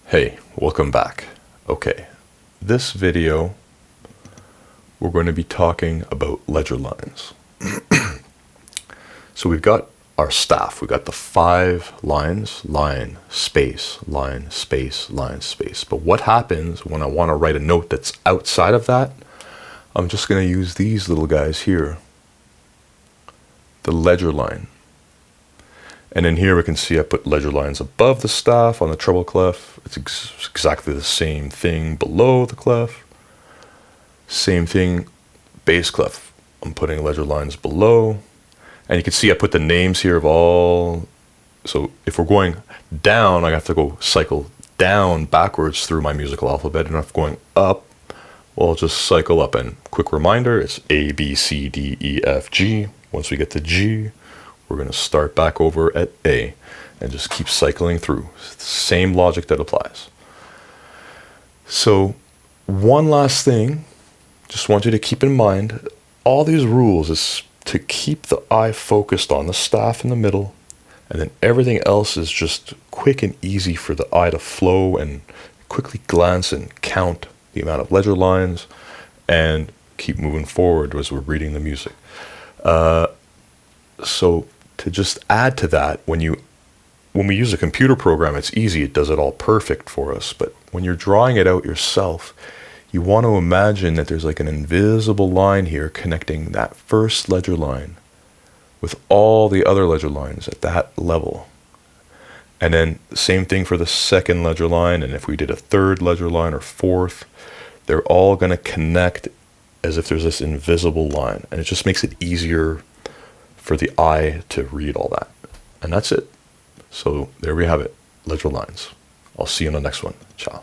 Hey, welcome back. Okay, this video we're going to be talking about ledger lines. So we've got our staff, we've got the 5 lines, line, space, line, space, line, space. But what happens when I want to write a note that's outside of that? I'm just going to use these little guys here, the ledger line. And in here we can see I put ledger lines above the staff on the treble clef. It's exactly the same thing below the clef. Same thing, bass clef. I'm putting ledger lines below. And you can see I put the names here of all. So if we're going down, I have to go cycle down backwards through my musical alphabet. And if I'm going up, well, I'll just cycle up. And quick reminder, it's A, B, C, D, E, F, G. Once we get to G, we're going to start back over at A and just keep cycling through. Same logic that applies. So one last thing, just want you to keep in mind, all these rules is to keep the eye focused on the staff in the middle, and then everything else is just quick and easy for the eye to flow and quickly glance and count the amount of ledger lines and keep moving forward as we're reading the music. So to just add to that, when we use a computer program, it's easy, it does it all perfect for us. But when you're drawing it out yourself, you want to imagine that there's like an invisible line here connecting that first ledger line with all the other ledger lines at that level. And then the same thing for the second ledger line, and if we did a third ledger line or fourth, they're all going to connect as if there's this invisible line. And it just makes it easier for the eye to read all that. And that's it. So there we have it, ledger lines. I'll see you in the next one. Ciao.